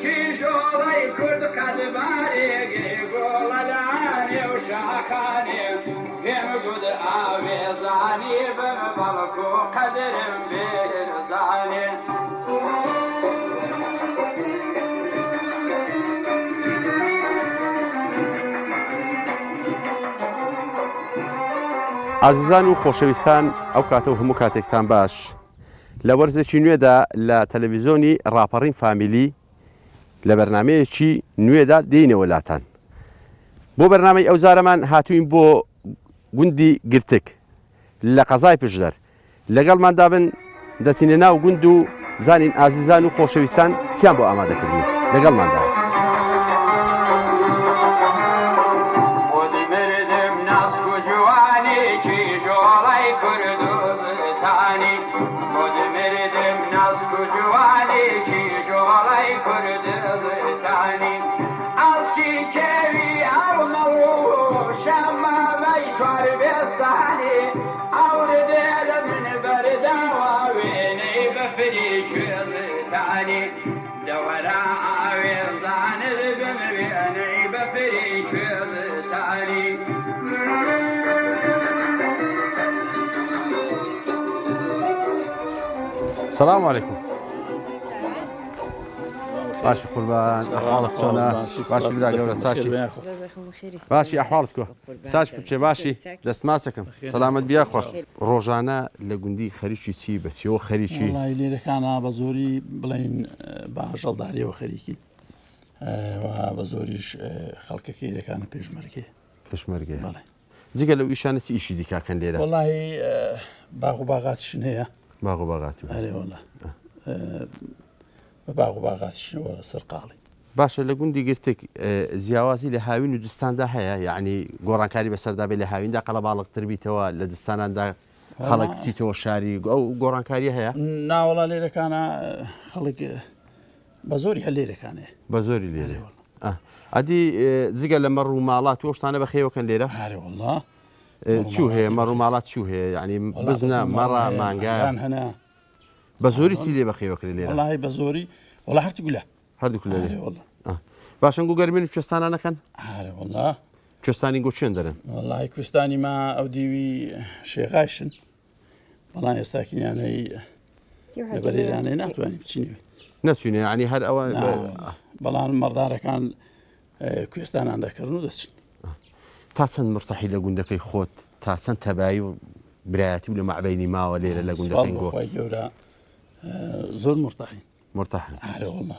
کیژۆڵەی کورد قەدبارێگی گۆڵەلانێ و شاخانێ پێم گوت ئاوێزانی بم بەڵک و قەدرم بێزانێ عزیزان و خۆشەویستان ئەو کاتە و هەموو کاتێکتان باش لە وەرزێکی نوێدا لە تەلەڤیزۆنی ڕاپەڕین فامیلی لە بەرنمەیەکی نوێدا دێینەوە لاتان بۆ بەرنامەی ئەو جارەمان هاتووین بۆ گوندی گرتک لە قەزای پشدەر لەگەڵماندا بن دەچینە ناو گوند و بزانین ئازیزان و خۆشەویستان چیان بۆ ئامادەکردین لەگەڵماندا السلام عليكم. باشي قربان أحوالك شلونها؟ باشي بلا قولة ساشي. باشي أحوالك ساش بتشي باشي دست ماسكم سلامت بياخو. روجانا لجندي خريجي سي بس يو خريجي. والله اللي كان بزوري بلين بعشر داري وخريجي. وبزوريش خلق كي كان بيشمركي. بيشمركي. بله. زي قالوا إيشانة إيش دي كان ليلة. والله باغ باغات شنية. باغ باغات. أي والله. باغ باغات شنو سرقالي. باشا لجندي قلتك زياوازي لهاوين ودستان ده هيا يعني قران كاري بسر ده بلهاوين ده قلب بالغ تربيته لدستان ده خلق تيتو شاري أو قران كاري هيا. نا والله ليلة كان خلق بزوري هالليلة كان. بزوري ليلة. عادي زيقة لما الرومالات وش أنا بخير وكان ليلة. هاري والله. شو هي الرومالات شو هي يعني بزنا مرة مانجا. كان هنا. بزوري سيلي بخير وكان ليلة. والله بزوري والله حرت كله. هردو كله. هاري والله. باش نقول قرمين وشستان أنا كان. هاري والله. شستاني نقول شو عندنا. والله كوستاني ما أوديوي شيء غاشن. والله يستاكين يعني. يبري يعني ناتواني بتشيني. ناتواني يعني هذا أول. والله المرضى كان كوستان عندك رنودش. تاسن مرتاحي لجندك خوت تاسن تبايو براتي ولا مع بيني ما ولا لجندك نقول. خوي ولا زور مرتاحين. مرتاحين. أهلا والله.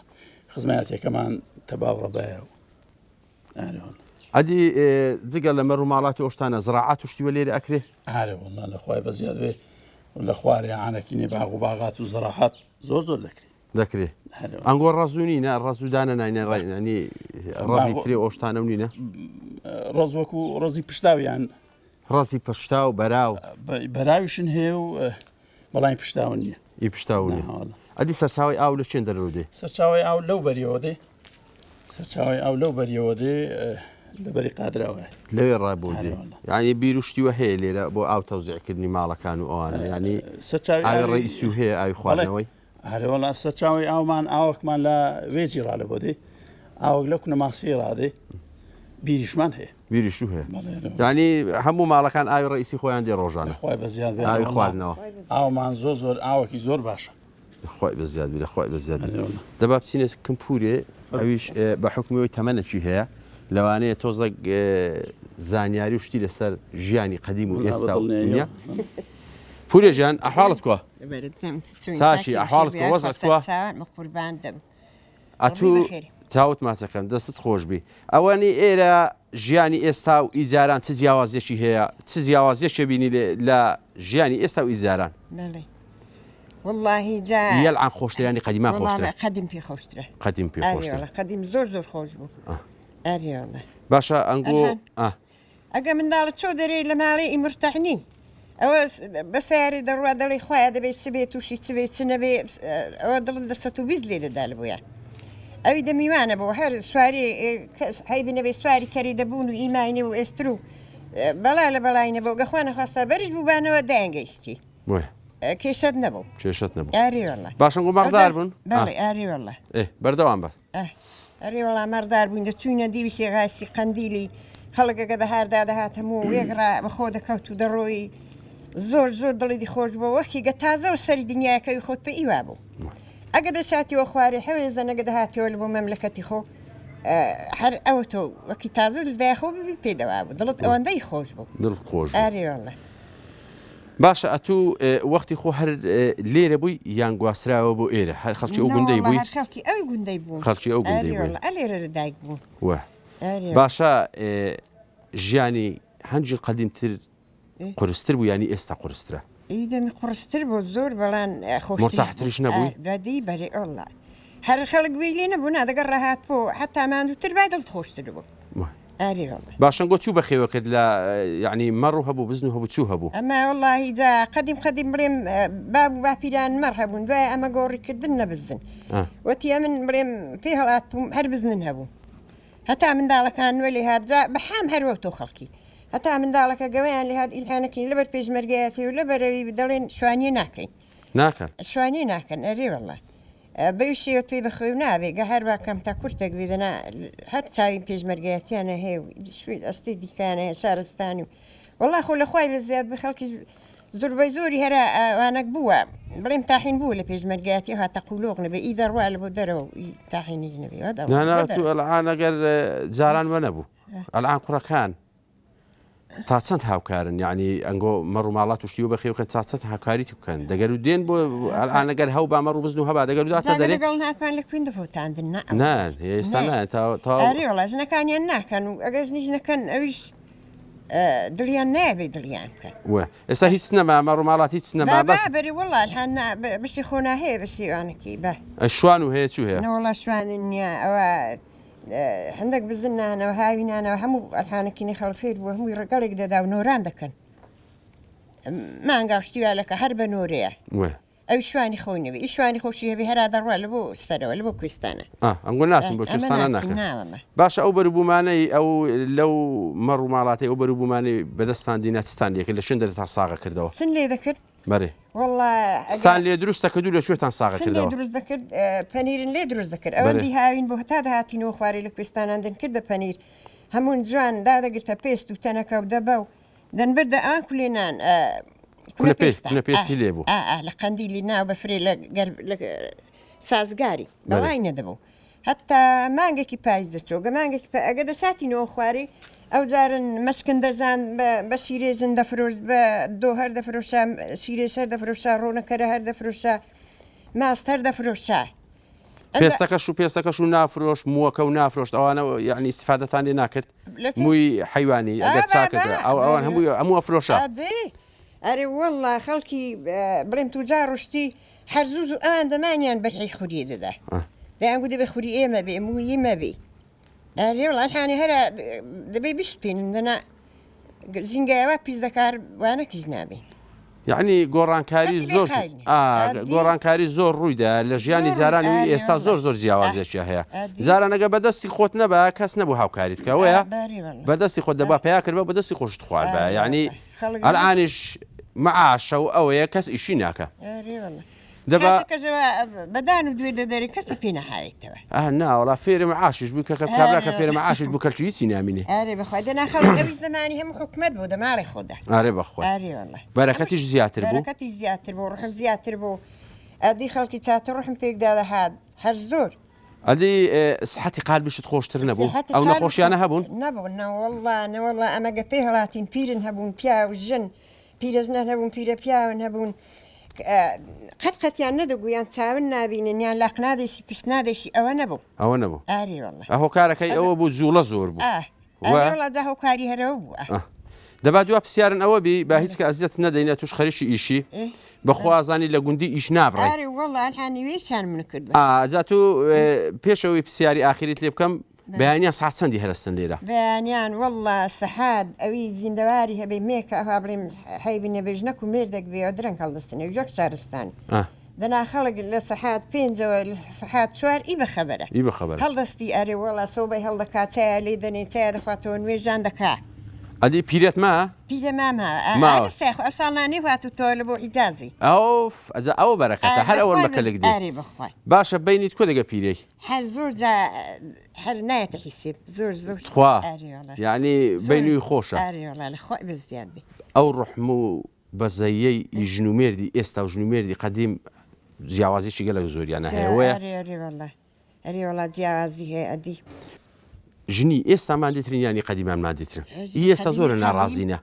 خدماتي كمان تباو ربايا. أهلا والله. عادي زق لما الرومالات وشتانا زراعات وشتي ولا أكله. أهلا والله الأخوة بزياد به ولا خواري أنا كني باغ باغات وزراعات زور ذكري. أنقول رزونينا الرزو دانا يعني رزي تري وشتانا ونينا. رزوكو رزي بشتاو يعني. رزي بشتاو براو. براوشن هيو والله بشتاوني. يبشتاوني. عادي سرساوي أو ليش ندرودي. سرساوي أو لو بريودي. سرساوي أو لو بريودي لبري قادر أوه. لا يرابودي. يعني بيروشتي وهي لا بو أو توزيع كدني مالا كانوا أنا يعني. أي الرئيس وهي أي خوانوي. هذا والله سرساوي أو من أو كمان لا ويزير على بودي. أو لكنا ما صير هذه. بيرش من هي. بيرش شو هي. يعني همو مالا كان أي رئيسي خوي عندي روجانا. خوي بزياد. أي خوانوا. أو من زور أو كي زور باشا. خوي بزياد بلا خوي بزياد. دباب سينس كمبوري أويش بحكم ثمانية شيء هي لو أنا توزق زانياري وشتي لسر جياني قديم ويستوى. بوري جان أحوالتكوا. ساشي أحوالتكوا وضعتكوا. مقربان دم. أتو تاوت ما تكلم دست خوش بي. أواني إلى جياني استاو إزاران تزياوز يشي هي تزياوز يشي بيني لا جياني استاو إزاران. بله. والله جا يلعن خوشتره يعني قديما خوشتره والله قديم في خوشتره قديم في خوشتره والله قديم زور خوش بو أري والله باشا أنقول أجا من دارت شو دري لما علي مرتاحين أو بس ياري دروا دلي خويا دبيت سبيت وشي سبيت سنبي أو دل دستو بيزلي لدالبويا أو دمي وانا بو هر سواري هاي بنبي سواري كري دبون وإيماني وإسترو بلا بلاينا بو أخوانا خاصة برج بو بانا ودانجيستي کێشت نەبوو کێشت نەبوو ئاری وەڵڵا باشەنگۆ مەڕدار بوون بەڵێ ئاری وەڵڵا بەردەوام بە ئەری وەڵا مەڕدار بووین دەچوونە دیوی شێغاسی قەندیلی خەڵکەکە بەهاردا دەهات هەموو وێگڕا بەخۆ دەکەوت و دەڕۆی زۆر زۆر دڵی خۆش بۆ وەخی گە تازەوە سەری دنیاکەوی خۆت بە ئیوا بوو ئەگە دەساتیەوە خوارێ هەوێزە نەگە دەهاتەوە لە بۆ مەملەکەتی خۆ هەر ئەوە تۆ وەکی تازە لەدایخۆ ببی پێدەوا بوو دڵت ئەوەندەی خۆش بوو دڵت خۆش ئاری وەڵڵا باشە ئەتوو وەختی خۆ هەر لێرە بووی یان گواسراوە بۆ ئێرە هەر خەڵکی ئەو گوندەی بووی خەڵکی ئەوی گوندەی بوو خەڵکی ئەو گوندەی بوو لێرە لەدایک بوو وە باشە ژیانی هەنجی قەدیمتر قورستر بوو ینی ئێستا قورسترە ئیدەمی قورستر بۆ زۆر بەڵان مرتاحتریش نەبووی بەدی بەرێ ئەوڵا هەر خەڵک وی لێ نەبوو نادەگەر ڕاهات بۆ حتا ماندووتر با دڵت خۆشتر بوو ئاری وەڵڵا باشەنگۆ چوو بەخێوەکەت لە یعنی مەڕ و هەبوو بزن و هەبوو چوو هەبوو ئەمە وەڵڵاهی جا قەدیم بڵێم بابوو باپیران مەڕ هەبوون دوای ئەمە گۆڕیکردن نەبزن وەتی ئە من بڵێم پێ هەڵات بووم هەر بزنن هەبوو هەتا منداڵەکان وە لێ هاتجا بەحام هەروە تۆ خەڵکی هەتا منداڵەکە گەوەیان لێ هات ئیلحانەکەین لەبەر پێشمەرگایەتی و لەبەرەوەی دەڵێن شوانیە ناکەین ناکەن شوانیە ناکەن ئەرێ وەڵڵا بەو شێوت پێی بەخۆی و نابێ گە هەر باکەم تا کورتێک وێدەنا هەر چاوین پێشمەرگایەتیانە هەیە و شوێت ئەستی دیکانە هەیە شارستانی و وەڵڵا خۆ لە خوای بە زیاد بە خەڵکی زۆربەی زۆری هەرە ئەوانەک بووە بڵێم تاحین بوو لە پێشمەرگایەتی هاتە قولۆق نەبێ ئی دەڕوا لە بۆ دەرەوە تاحینی نەبێ ناناتو ئەلعان ئەگەر جاران وە نەبوو ئەلعان کوڕەکان تا چەند هاوکارن یعنی ئەنگۆ مەڕ و ماڵات و شتیوە بەخێوکەن تا چەند هاوکاریتی بکەن دەگەر و دێن بۆ ئەلعان ئەگەر هەو با مەڕ و بزن و هەبا دەگەر و داتە دەرێ دەگەڵ ناکان لە کوێن دەفۆتاندن نان ئێستا نایە تا ئاری وەڵا ژنەکانیان ناکەن و ئەگەر ژنیش نەکەن ئەویش دڵیان نایبێ دڵیان بکەن وە ئێستا هیچ نەما مەڕ و ماڵات هیچ نەما بەس بەری وەڵا بەشی خۆنا هەیە بەشیوانێکی بە شوان و هەیە چوو هەیە نەوەڵا شوانن نییە ئەوە هەندێک بزنانەوە هاوینانەوە هەموو ئەلحانەکینی خەڵفێر بوو هەمووی ڕگەڵێک دەدا و نۆران دەکەن مانگاوشتیوالەکە هەر بە نۆرەیە ئەو شوانی خۆینەوە ئی شوانی خۆشی هەبێ هەرا دەڕوا لە بۆ سەرەوە لە بۆ کوێستانە ئەنگۆ ناسم بۆ کوێستانە ناکەن باشە ئەو بەروبوومانەی ئەو لەو مەڕ و ماڵاتی ئەو بەروبوومانی بەدەستان دینە چستان لێکرد لە شوێن دەرێت تا ساغە کردەوە چن لێ دەکرد بەێ والله ستان لێ دروستە کردو لە شوێتان ساغە کردەوە دروست دەکرد پەنیرن لێ دروست دەکرد ئەوەندی هاوین بۆ هەتا داهاتینەوە خوارێ لە کوێستاناندن کردە پەنیر هەموون جوان دادەگرتە پێست و تەنەکە و دەبە و دەنبەردە ئا کولێنان پێستی لێ بوو لە قەندیلی ناو بەفرێ لە سازگاری بەڵای نەدەبوو هەتا مانگێکی پاش دەچۆگە مانگێکی ئەگە دەساتینەوە خوارێ ئەو جارن مەشکن دەرزان بە شیرێژن دەفرۆشت بە دۆ هەر دەفرۆشە شیرێش هەر دەفرۆشە ڕۆنەکەرە هەر دەفرۆشە ماست هەر دەفرۆشە پێستەکەش و نافرۆش مووەکە و نافرۆشت ئەوانە یعنی استفادەتان لێ ناکرد مووی حیوانی ئەگەر چاکرد ئەوان هەموو ئەفرۆشە ئەرێ وەڵڵا خەڵکی بڵێن توجار ڕشتی هەرزوو و ئەوان دەمانیان بەحی خوریە دەدا دەیانگو دەبێ خوری ئێمە بێ مووی مەبێ ئەرێ وڵاتانی هەرە دەبێ بشتێنن دەنا ژینگایەوە پیس دەکار وانەکیش نابێ یعنی گۆڕانکاری زۆر گۆڕانکاری زۆر ڕوویدا لە ژیانی جارانی ئێستا زۆر جیاوازێکی هەیە جارانەگە بەدەستی خۆت نەبە کەس نەبوو هاوکاریت بکەوەیە بەدەستی خۆت دەبا پیا کرد بە بەدەستی خۆشت خوارد بە یعنی ئەلعانیش معاشە و ئەوەیە کەس ئیشی ناکە بەدان و دوێ دەدەری کەس پێ نەهاوێتەوە ناوەڵا فێرە معاشش بوو کە کابراکە فێرە معاشش بوو کەلکی هیچی نامینێ ئارێ بەخوای دەناخەڵ ئەوی زمانی هەموو حکومەت بۆ دەماڵی خۆدا ئارێ بەخوای بەرەکەتیش زیاتر بوو بەرەکەتیش زیاتر بوو ڕحم زیاتر بوو ئەدی خەڵکی چاتە ڕحم پێکدا دەهات هەر زۆر ئەدی سحەتی قالبشت خۆشتر نەبوو ئەو نەخۆشیانە هەبوون نەبوو نەوەڵڵا ئەمەگە پێی هەڵاتین پیرن هەبوون پیا و ژن پیرەژنان هەبوون پیرە پیاون هەبوون قەتیان نەدەگویان چاون نبینن یان لاق نادێشی پشت نادێشی ئەوە نەبوو ئاری وەڵڵا ئەهۆ کارەکەی ئەوە بوو جوڵە زۆر بوو وەڵڵا هۆکاری هەرەوە بوو دەبا دووە پرسیارن ئەوە بی با هیچ کە ئەزیەت نەدەینە توش خەریشی ئیشی بەخوازانی لە گوندی ئیش نابڕێ وەڵانیویشان من کرد جات و پێشەوەی پرسیاری ئاخریت لێ بکەم بەیانیان ساعت چەندی هەرستن لێرە بەیانیان وەڵڵا سەحاد ئەوی زیندەواری هەبێ مێکە ئەها بڵێم حەیبی نەبێژنەک و مێردێک بێ درەنگ هەڵدەستنە ژەک شارستان دەنا خەڵک لە سەحات پێنجەوە لە سەحات چوار ئی بەخەبەرە هەڵدەستی ئەرێ وەڵا سۆبەی هەڵدەکاتەیە لێ دەنێتەیە دەخواتەوە نوێژان دەکا ئەدی پیرەت ما پیرە مامە ماوە. ئەو ساڵانی هاتو تۆ لە بۆ حیجازی ئەو ئەوە بەرەکەتە هەر ئەوە مەکەلک دی ئاری بخوای باشە بینیت کۆ دەگە پیرەی هەر زۆر جا هەر نایەتە حیسێب زۆر خوا ئاریوەڵە یعنی بینوی خۆشە ئاریوەڵە لە خۆی بەزیاد بێ ئەو ڕحم و بەزەیەی ژنومێردی ئێستا و ژنومێردی قەدیم جیاوازیی گەلک زۆریانە هەیەوەیە ئەریوەڵە جیاوازی هەیە ئەدی ژنی ئێستامان دیترین ینی قەدیمانمان دیترن ئێستا زۆرە ناڕازینە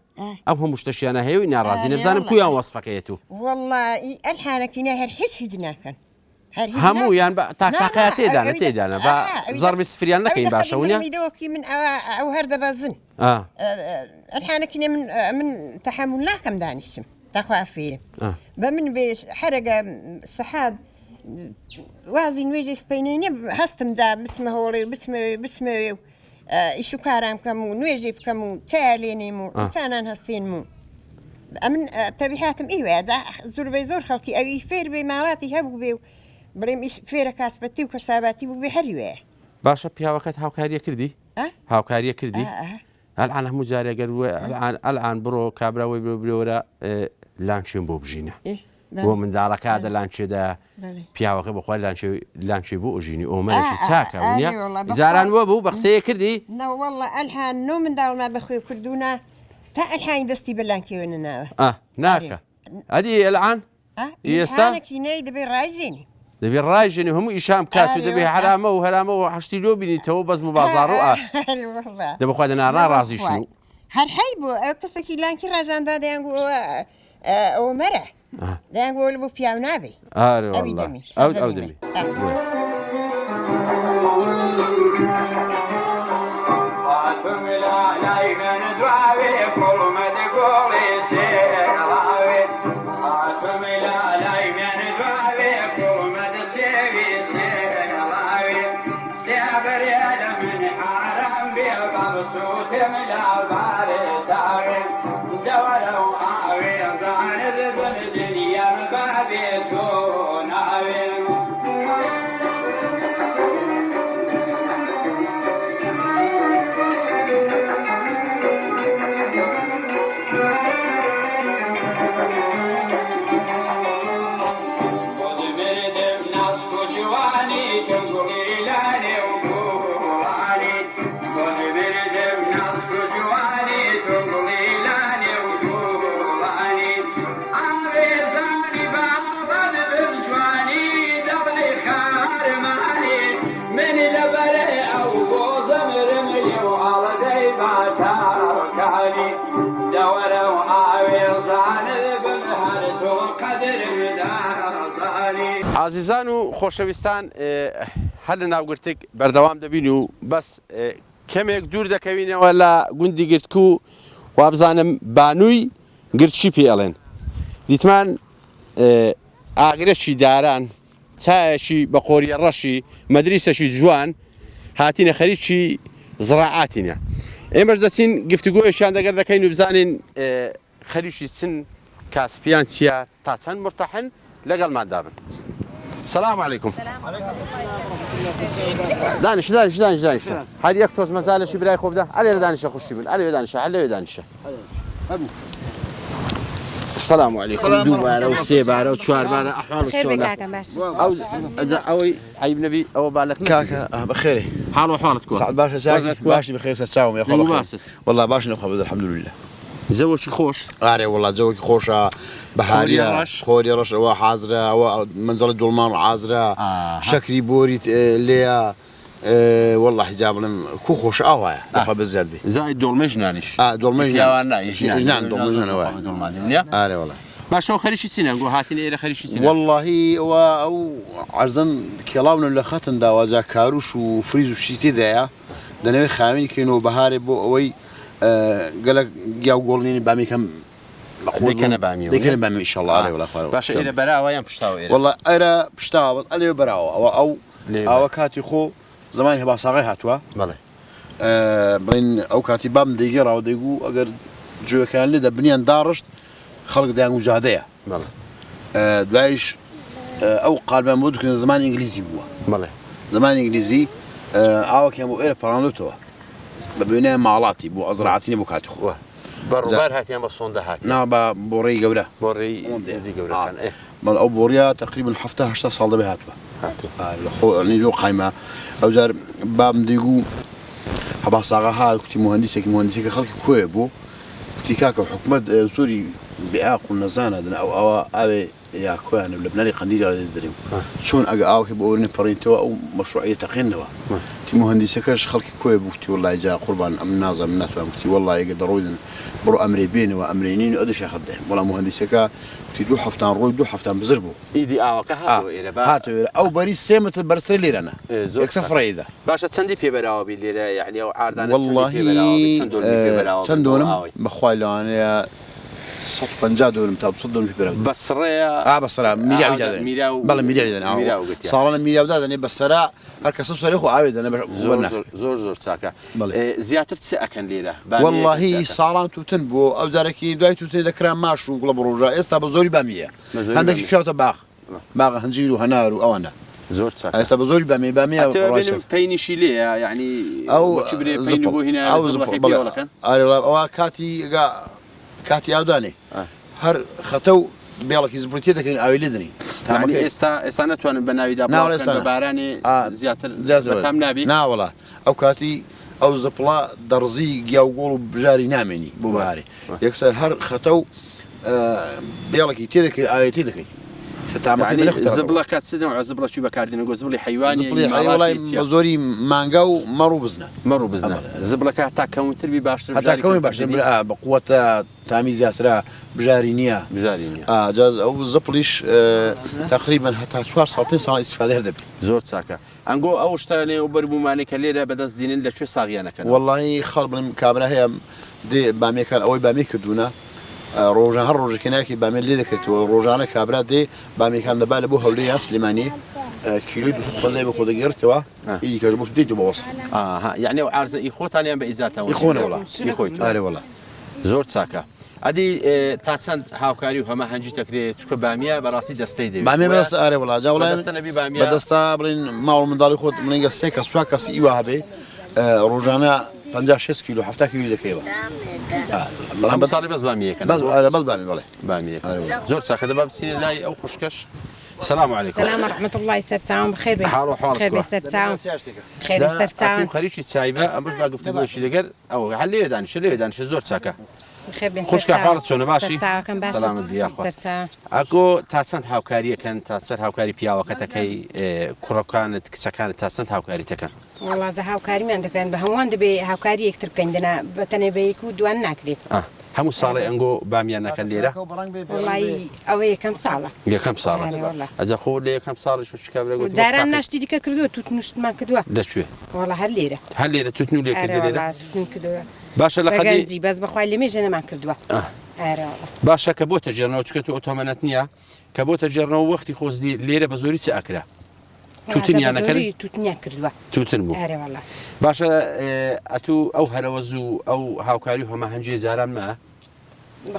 ئەو هەموو شتەشیانە هەیەی ناڕازینە بزانم کویان وەسفەکەیەت و والله ئەلحانەکەینە هەر هیچ ناکەن هەموویان تاقاقەیە تێدانە تێدانە بە زەربی سفریان نەکەین باشەونە میدەوەکی من ئەو هەر دەبەزن ئەلحانەکەینە من تەحمل ناکەم دانیشتم داخوا فێرم بە من بێش هەرەگە سەحاد وازی نوێژی سپینینە هەستم دا بچمە هۆڵێ بچمە ئیش و کارام بکەم و نوێژی بکەم و چای لێنێم و ئینسانان هەستێنم و ئەمن تەبیحاتم ئیوەیە زۆربەی زۆر خەڵکی ئەوی فێر بێ ماڵاتی هەبوو بێ و بڵێم فێرە کاسبەتی و کەساباتی بوو بێ هەریوەیە باشە پیاوەکەت هاوکاریە کردی هاوکاریە کردی ئەلعان هەموو جارێگەر ئەلعان بڕۆ کابراوەی برەوەرە لانچێن بۆ بژینە بۆ منداڵەکە دەلانچێدا پیاوەکە بەخوای لانچێ بۆ ئۆژینی ئۆمەرێکی چاکە ونیە جاران وە بوو بە قسەیە کردی نەوەڵە ئەلحان نۆ منداڵما بەخوێ کردوونە تا ئەلحانی دەستی بەلانکێوێنە ناوە ناکە ئەدی ئەلعان ئێستاکی نەی دەبێ ڕایژێنی دەبێ ڕایژێنی هەموو ئیشام کات و دەبێ حرامە و هەرامە و حشتی لۆ بینیتەوە بەزم و بازاڕ و دەبخوا دەناڕا ڕازیشن و هەر هەی بوو ئەو کەسێکی لانکی ڕژاندا دەیان ئەوە مەرە دەیان گۆ لە بۆ پیاو نابێ ئەو دەمی عزیزان و خۆشەویستان هەر لە ناوگرتێک بەردەوام دەبین و بەس کەمێک دوور دەکەوینەوە لە گوندی گرتک و وابزانم بانووی گرتچی پێڵێن دیتمان ئاگرەشی داران چایەکی بە قۆریە ڕەشی مەدریسەشی جوان هاتینە خەریکی زراعاتینە ئێمەش دەچین گفتوگۆیشیان دەگەر دەکەین و بزانین خەریکی چن کاسپیان چیە تا چەند مرتەحن لەگەڵماندا بن. السلام عليكم. دانش هل يكتوز مازال شي براي خوف ده علي دانش اخش بن علي دانش السلام عليكم دوباره وسيباره وشوارباره احوال خير او حبيب نبي او بالك كاكا بخير حال وحالتكم سعد باشا ساكت باشا بخير تساوم يا اخويا والله باشا نخبز الحمد لله زوجي خوش اري والله زوجي خوشه بحاريه خوري رش وحاضره ومنزل الدولمان عازره شكري بوري ليا والله حجاب لهم كو خوش اوايا نخبز زاد بي زايد دولمج نانش دولمج نان دولمج اري والله ما شو خريشي سنه نقول هاتين ايه خريشي سنه والله او عرضن كلامنا اللي ختن دا وزا كاروش وفريز وشيتي دايا دنوي خاوين كانوا بهاري بو اوي قالك يا قولني بامي كم ديكنا بامي ان شاء الله عليه ولا خير باش الى براوه يم بشتاو والله ارا بشتاو علي براوه او كاتي خو زمان هبا صاغي هاتوا بله بين او كاتي بام ديقرا وديقو اگر جو كان لي بنيان دارشت خلق ديان مجاهديه بله دايش او قال مود كان زمان انجليزي بوا بله زمان انجليزي او كان ايرا برانلوتو ببناء مالاتي بو أزرعتني بو كاتخو بەڕووبار هاتیان بە سۆندا هاتی نا بوري جورا بۆڕێی هێزی گەورەکان بل أو بوريا تقريبا حفتها 8 سال دبي هاتوا يعني لو قايمة أو زار باب ديجو هبا صاغها كنت مهندسك خلق كويبو كنت كاكا حكومة سوري بيعاق النزانة أو أبي يا كوان بلبناني قنديل على الدريم شون أو كيبورني برينتوا أو مشروعية تقينوا تي مهندسكش خلق كويبو كنت والله جاء قربان من نازم الناس كنت والله يقدروا برو أمري بين وأمرينين أدش أخذهم ولا مهندسك كنت دو حفتان روي دو حفتان بزربو ئیدی ئاوەکە هاتو أو بريس سيمة برسلي لنا يكسف ريدا باشە چەندی پێبەراوەبی لێرە یعنی ئەو ئاردانە والله چەندۆنم بەخوای لەوانەیە 150 دورم تا 200 دورم پێبەراوە بەسڕەیە بەسرا میریاوی دادن بەڵێ میریاوی دادن ساڵانە میریاو دادن بەسەرا هەر کەسە سەری خۆ ئاوێ دەنە زۆر چاکە زیاتر چ ئەکەن لێرە والله ساڵان توتن بۆ ئەو جارێکی دوای توتن دەکرا ماش و گوڵە بڕۆژە ئێستا بە زۆری بامیە هەندێکی کراوتە باغ هەنجیر و هەنار و ئەوانە زۆر چاکە ئێستا بە زۆری بامیە پەینیشی لێیە یعنی ئەوە کاتی ئاودانێ هەر خەتە و بێڵێکی زبرتی دەکەین ئاوی لێ دەنی ئێستا ناتوانن بە ناویدا بارانی زیاتر بەتام نابی ناوەڵا ئەو کاتی ئەو زەپڵا دەڕزی گیاوگۆڵ و بژاری نامێنی بۆ بەهارێ یەکسەر هەر خەتە و بێڵێکی تێ دەکەی ئاوێتی دەکەی زبڵەکە چ زبڵەکی بەکاردێنەوە زبڵی حیوانی بە زۆری مانگا و مەڕ و بزنە زبڵەکە تا کەمتربی باشتر بە قووەتە تامی زیاترا بژاری نییە جاز ئەو زەپڵیش تقریبا هەتا 4 ساڵ 5 ساڵ ئیسفادە دەبێت زۆر چاکە ئەنگۆ ئەو شتانێ و بەربوومانێک کە لێرە بەدەست دێنن لەکوێ ساغیانەکەن وەڵڵی خەڵ بڵم کابرا هەیە دێ بامیەکان ئەوەی بامی کردوونە ڕۆژان هەر ڕۆژێکی ناکی بامێن لێ دەکرێتەوە ڕۆژانە کابرا دێ بامیەکان دەبا لە بۆ هەولێر یان سلێمانی کیلوی 250 بە خۆ دەگەڕێتەوە ئیدی کەش بۆ دێیتەوە بە وەسڵ یعنی ئەو عارزە ئیخۆتانیان بە ئیزاتەوە ئیخۆنەوەڵا ئارێ وەڵا زۆر چاکە ئەدی تا چەند هاوکاری و هەمە هەنجی دەکرێت چکە بامیە بەڕاستی دەستەی دەوێت بامیە بەدەست ئارێ وەڵا جا وڵای بەدەستا بڵین ماوە منداڵی خۆت منێنگە 3 کەس 4 کەسی ئیوا هەبێ ڕۆژانە 56 کیلو 70 کیلو دەکەیەوە ساڵی بەس بامیەکەن بەس بامی بڵێ بامیە زۆر چاکە دەبا بچینە لای ئەو خوشکەش السلام عليكم. السلام ورحمة الله يسترساهم بخير بخير. حال وحالك خير يسترساهم. خير يسترساهم. خريجي سايبة أمش بقى قلت له شيء دقر أو حليه دانش ليه دانش زور ساكا. خير بيسترساهم. خوش كحارت شو نباشي. سلام الدنيا أخوة. أكو تاسنت هاوكارية كان تاسر هاوكاري بيا وقتك هي كركانت كسكانت تاسنت هاوكاري تكن. والله زه هاوكاري من عندك بهوان دبي هاوكاري يكتر كندنا بتني بيكو دوان ناكلي. همو صالة أنجو باميانا كان ليرة. والله أوي كم صالة. يا كم صالة. إذا خول لي كم صالة شو شكابرة قلت. دارنا نشتي ديك كردو توتنشت ما كدوا. لا شو. والله هالليرة. هالليرة توتنو لي كدوا ليرة. والله توتنو كدوا. باشا لقدي. بقى بس بخوي اللي ميجي أنا ما كدوا. والله. باشا كبوت جرنا وتكتو أوتوماناتنيا كبوت جرنا ووقتي خوز دي ليرة بزوري سأكله. توتني أنا كلي. توتني كردوا. توتنمو. والله. باشا أتو أو هروزو أو هاوكاري هما هنجي زاران ما.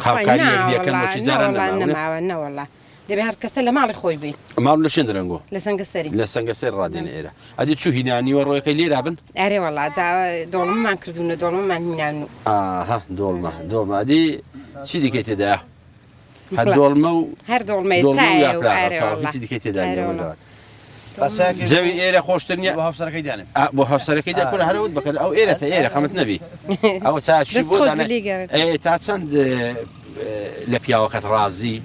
هاوكاري يدي كان ماشي زاران ما والله. دبي هالكسل ما على خوي بي. ما ولا شندرنجو. لسنجسري. لسنجسري رادين إيره. أدي شو هنا أني وراي كلي لابن. والله جا دولم ما كردونا دولم ما هنانو. ها دولما أدي شو دي كيت ده. هالدولما. هالدولما يتساوي. والله. شو دي كيت ده. زوي إيره خوشتني. بهافسر كيدانم. بهافسر كيدا كل هرود بكر أو إيره خمت نبي. أو ساعة شو بود أنا. إيه تعتسند لبيا وقت رازي.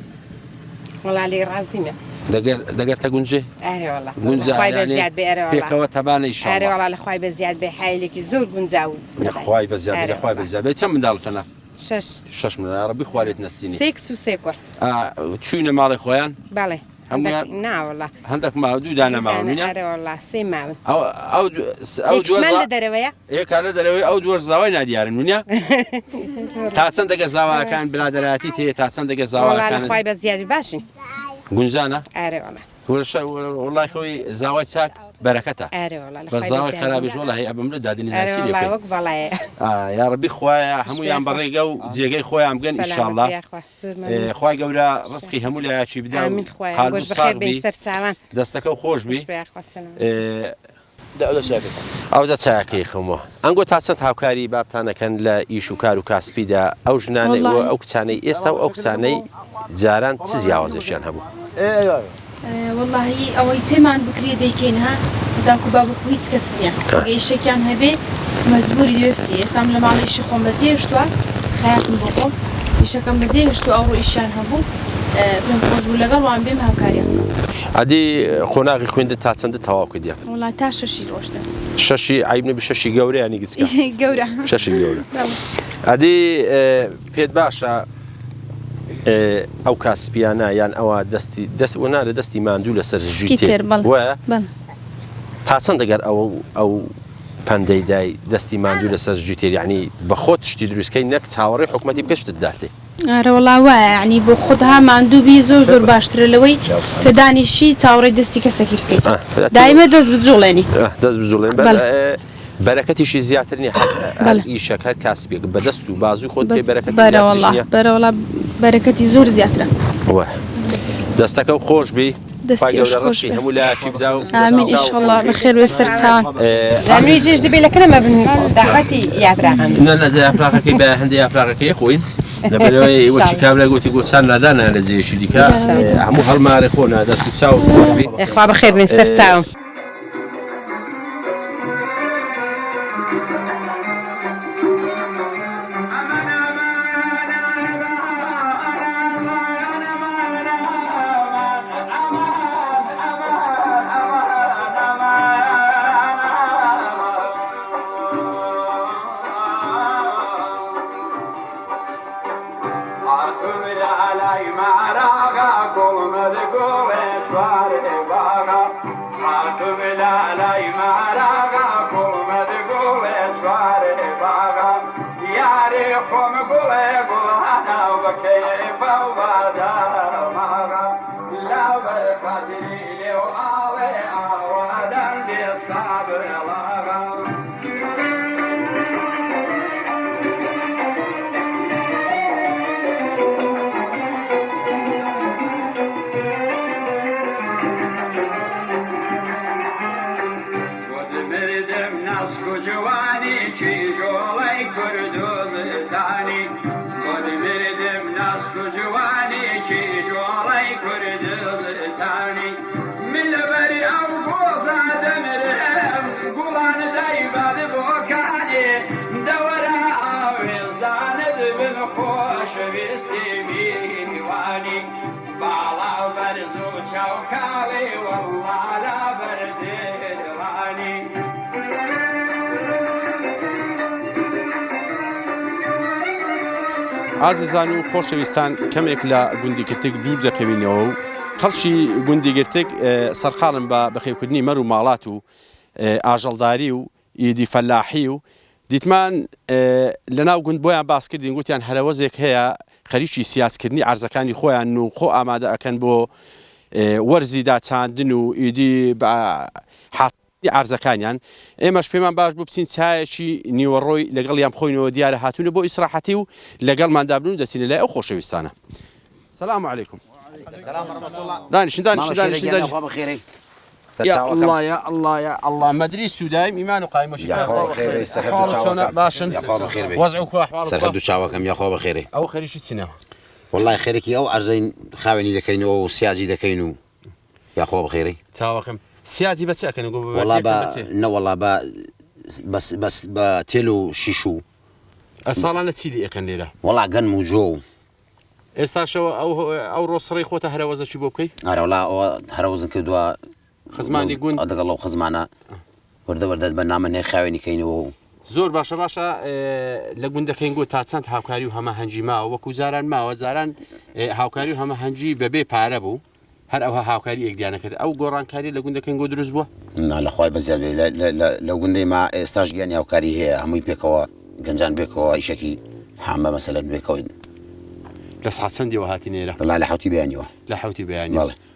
والله علي رازيمة. دقر تقولنجه؟ والله. قنزة خواي بزياد بأري والله. هيك وتبان إن شاء الله. والله الخواي بزياد بحالك الزور قنزاو. خواي بزياد. بيتم من دارتنا. شش من يا ربي خوالتنا السنين. سيكس وسيكور. شو مالي خويان؟ بالي. نا والله. عندك معدود أنا معونية. والله سيم معون. أو شمال الدروية. إيه كان دروية أو دور زوايا ديارن منيا. تاسن دقة زوايا كان بلاد راتي تي تاسن دقة زوايا كان. والله الخواي بزياد باشين. جنزانة. والله. والله خوي زوايا ساك بركتها. والله. بس زوايا خرابيش والله هي أبو ملد هذه الناس اللي. والله وقف والله. يا ربي خويا همو يام بريقو زيجي خويا عم قن إن شاء الله. خويا قولا رزقي همو لي شي بدأ. آمين خويا. قوش بخير بيستر تعبان. دستك وخوش بي. ئەو دە چاکەی خەمەوە ئەنگۆ تا چەند هاوکاری بابتانەکەن لە ئیش و کار و کاسبیدا ئەو ژنانەی ئەو کچانەی ئێستا و ئەو کچانەی جاران چ جیاوازێکیان هەبوو واللهی ئەوەی پێمان بکرێ دەیکەین ها داکو بابک هیچ کەس نییە گەیشتێکیان هەبێ مەجبوری دەبێتی ئێستام لە ماڵیشی خۆم بەجێهێشتووە خەیاتم بۆ خۆم ئیشەکەم بەجێهێشتووە ئەوڕۆ ئیشیان هەبوو پێم خۆش بوو لەگەڵوان بێم هاوکاریان ئەدی خۆناغی خوێندە تا چەندە تەواو کردیە وڵات تا شەشی ڕۆژدە شەشی عیب نەبی شەشی گەورەیانی گچکە گەورە شەشی گەورە ئەدی پێت باشە ئەو کاسپیانە یان ئەوە دەست وەنا لە دەستی ماندوو لەسەر ژیتێر وایە تا چەند دەگەر ئەو پەندەی دای دەستی ماندوو لەسەر ژیتێر یعنی بە خۆت شتی دروستکەی نەک چاوەڕێ حکومەتی بکەشتت داتێ ئارە وڵا وایە ینی بۆ خودها ماندووبی زۆر باشترە لەوەی کە دانیشی چاوەڕێی دەستی کەسێکی بکەیت دایمە دەست بجوڵێنی دەست بجوڵێن بەرەکەتیشی زیاتر نیە ئیشەکە کاسبێک بەدەست و بازوی خۆت پێ بەرەوەڵا بەرەکەتی زۆر زیاترە دەستەکە و خۆش بی هەموو لایکی بدا و ئامین ئینشەڵڵا بەخێر وێ سەرچاوان نوێژێش دەبێت لەکەنەمە بن داواتی یاپراقان نە یاپراقەکەی بە هەندێک یاپراقەکەی خۆین لەبەرەوەی وەچی کابرا گوتی گوتچان لادانە لە جێشی دیکە هەموو هەڵمارە خۆنا دەست و چاو خوا بەخێر بێن سەرچاوم ئازیزان و خۆشەویستان کەمێک لە گوندی گرتک دوور دەکەوینەوە و خەڵکی گوندی گرتک سەرقاڵن بە بەخێوکردنی مەر و ماڵات و ئاژەڵداری و ئیدی فەلاحی و دیتمان لەناو گوند بۆیان باس کردین گوتیان هەرەوەزێک هەیە خەریکی سیاسکردنی عەرزەکانی خۆیان و خۆ ئامادە ئەکەن بۆ وەرزی داچاندن و ئیدی عرزەکانیان ئێمەش پێمان باش بوو بچین چایەکی نیوەڕۆی لەگەڵیان بخۆینەوە دیارە هاتوونە بۆ ئیسراحەتی و لەگەڵماندابن و دەچینە لای ئەو خۆشەویستانە سەلام عەلەیکوم دانیشن الله يا الله يا الله مدريس ودايم ايمان وقايم وشي باشن وضعك واحد سرحد وشاوكم يا اخو بخير او خير شي سنه والله خيرك او ارزين خاوني دكينو وسياجي دكينو يا اخو بخير تاوكم سياجي بتاكن والله بس بتلو شيشو الصالانه تيدي اكنيله والله قن موجو استاشو او روسري خوته هروزه شي بوكي والله هروزن كدوا خزماني قوند هذاك الله خزمانه ورده برنامج خاويني كاينو زۆر باشە لە گوندەکەین گوت تا چەند هاوکاری و هەمە هەنجی ماوە وەکو زاران ماوە زاران هاوکاری و هەمە هەنجی بەبێ پارە بوو هەر ئەوها هاوکاری یەکدیانەکرد ئەو گۆڕانکاری لە گوندەکەین گۆ دروست بووە لەخوای بەزیاد لە گوندەی ما ئێستاش گیانی هاوکاری هەیە هەمووی پێکەوە گەنجان بێکەوە ئیشەکی حامە مەسەلەن بێکەوە لە ساعت چەندیەوە هاتی نێرە لە حوتی بەیانیوە لە حوتی بەیانی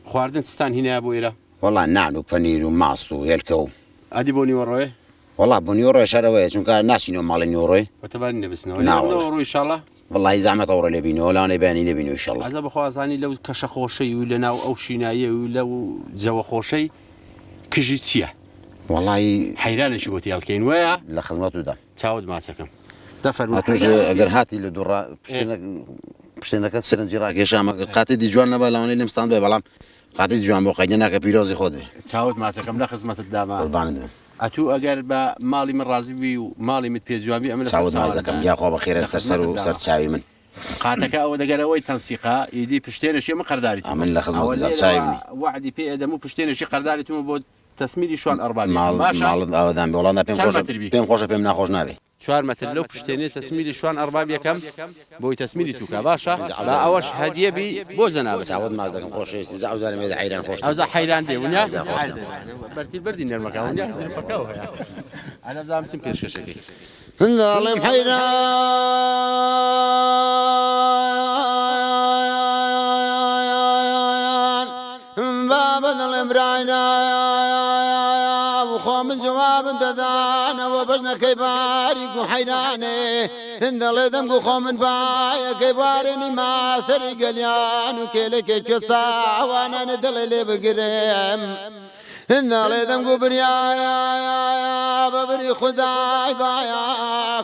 خواردن چستان هینایە بۆ ئێرە والله نان و پەنیر و ماست و هێلکە و ئەدی بۆ نیوەڕۆیە والله بنيورو شروي چون كان ناسينو مال نيوروي وتبان نبسنا نيورو ان شاء الله والله زعما طور اللي بينو ولا انا باني اللي بينو ان شاء الله عزب خوازاني لو كشخوشي ولا ناو او شينايه ولا جو خوشي كجيتيه والله حەیرانێکی بۆ تێڵکەین وایە لە خزمەتودا چاوت ماچەکەم دەفەرمە هاتوش ئەگەر هاتی لە دوڕا پشتێنەکەت سەرنجی ڕاکێشامە قاتی دیجوان نەبە لەوانەی لەمستان بێ بەڵام قاتی دیجوان بۆ قەیدە ناکە پیرۆزی خۆت بێ چاوت ماچەکەم لە خزمەتت داما قوربانت بم. ئەتوو ئەگەر بە ماڵی من ڕازی بووی و ماڵی مت پێجوابی ئەمە چاوت مازەکەم یاخوا بە خێرە سەر و سەر چاوی من قاتەکە ئەوە دەگەرەوەی تەنسیقا ئیدی پشتێنەشی من قەرداریت من لە خزمەتدا چاوی منی وعدی پێ ئەدەم و پشتێنەشی قەرداریتمە بۆ تەسمیری شوان ئەڕبابی ماڵت ئەوەدان بێ وڵاندا پێم خۆشە پێم ناخۆش نابێ 4 مەتر لەو پشتێنێ تەسمیری شوان ئەڕباب یەکەم بۆی تەسمیری توکە باشە با ئەوەش هەدیە بی بۆ جەنابەت چاوت مازەکەم خۆشەویستی زاوزارم مێدە حەیران خۆش ئەوزا حەیران دێ ونیا بەرتی بەردی نەرمەکە ونیا زلفەکەەوە هەیە ئەدە بزانم چیم پێشکەشەکەی هەنداڵێم حەیران با بەدڵێم براینا خۆ من جوابم دەدانەوە بەژنەکەی باریک و حەیرانێ هەندەڵێ دەمگو خۆ من باەکەی بارێنی ماسەری گەلیان و کێلەکێ کوێستا ئەوانانە دڵێ لێ بگرێم هەنداڵێ دەمگو بریایە بەبری خودای باە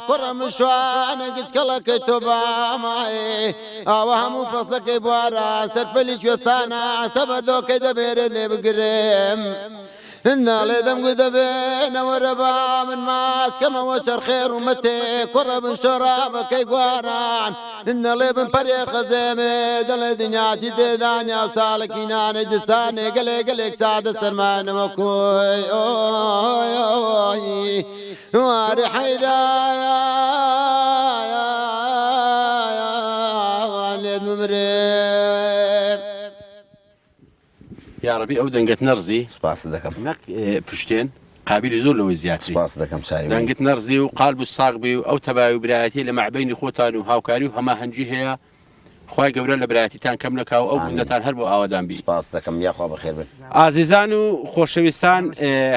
کوڕە من شوانە گچکەڵەکەی تۆ بامایێ ئەوە هەموو فەسلەکەی بوارە سەرپەلی کوێستانە سەبەردۆکەی دەبێرێت لێ بگرێم هەنداڵێ دەمگو دەبێنەوە رەبا من ماسکەمەوە سەرخێر و مەتێ کوڕە بن شۆڕابەکەی گواران هەندەڵێ بن پەرێ خەزێمێ دەڵێ دنیاچی تێدانیا و ساڵێکی نانە جستانێ گەلێک سادە سەرمانەوە کۆی ئۆی وارە حەیرایە لێت بمرێ یاڕەبی ئەو دەنگت نەرزی سپاس دەکەم نەک پشتێن قابلی زۆر لەوەی زیاتری سپاس دەکەم چاوی دەنگت نەرزی و قالب و ساغ بی و ئەو تەباوی و برایەتی لە مەعبەینی خۆتان و هاوکاری و هەماهەنگی هەیە خوای گەورە لە برایەتیتان کەم نەکاو ئەو گوندەتان هەر بۆ ئاوادان بی سپاس دەکەم یاخوا بەخێر بن ئازیزان و خۆشەویستان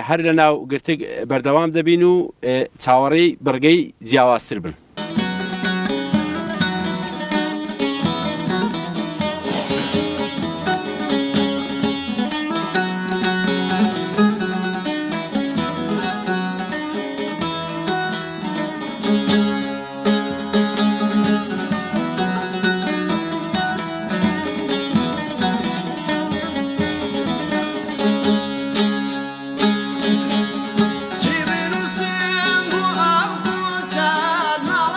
هەر لە ناو گرتگ بەردەوام دەبین و چاوەڕێی بڕگەی جیاوازتر بن Now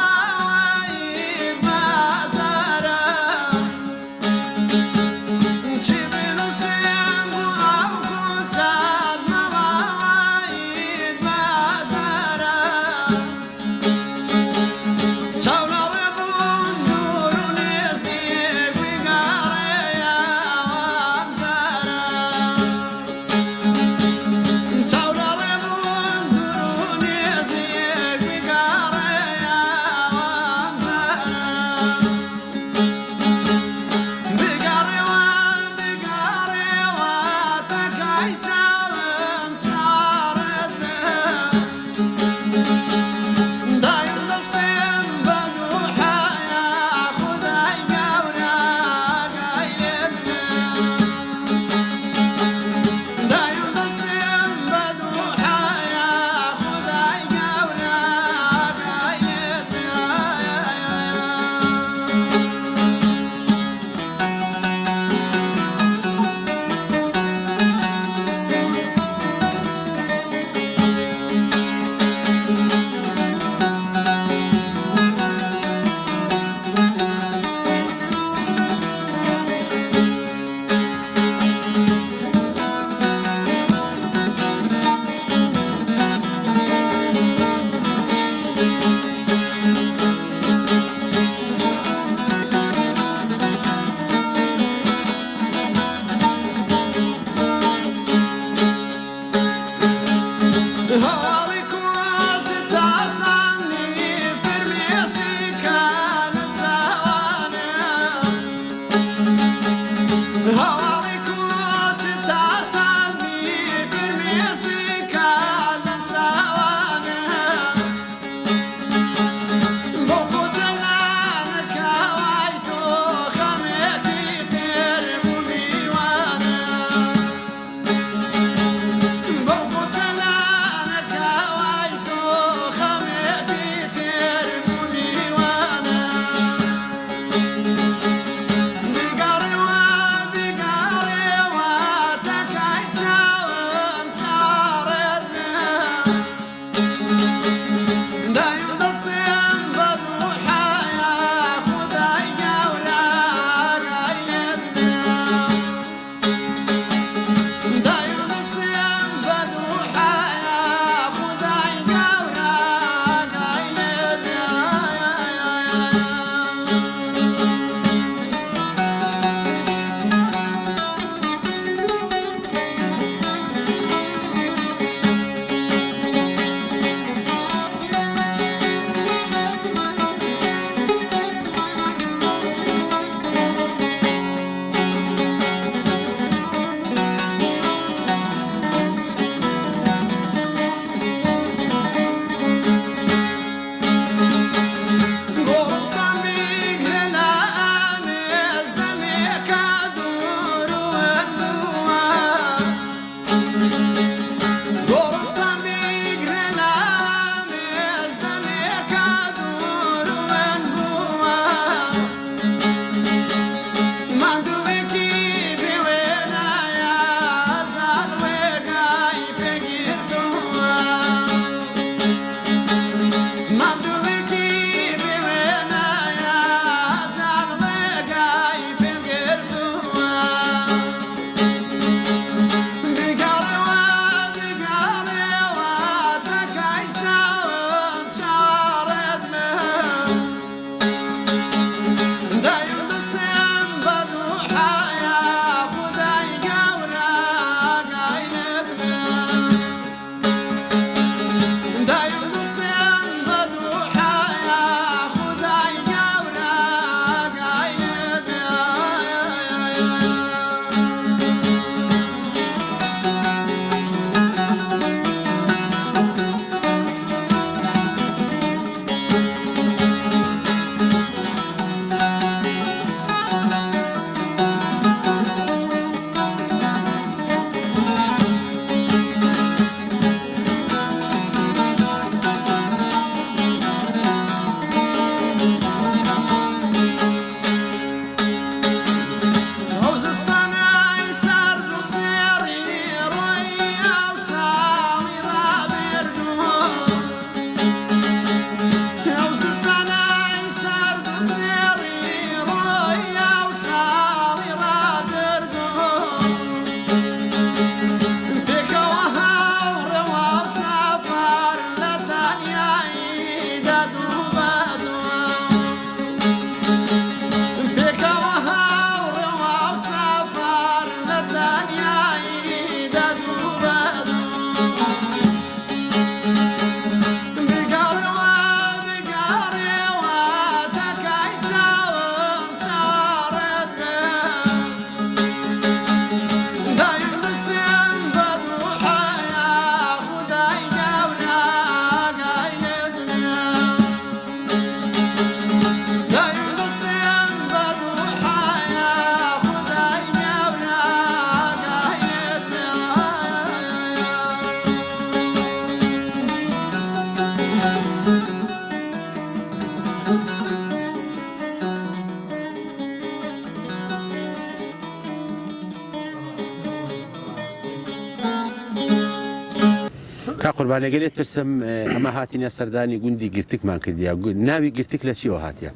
قوربانە گەلێت پرسم ئەمە هاتینە سەردانی گوندی گرتکمان کردیا ناوی گرتک لە چیەوە هاتیە؟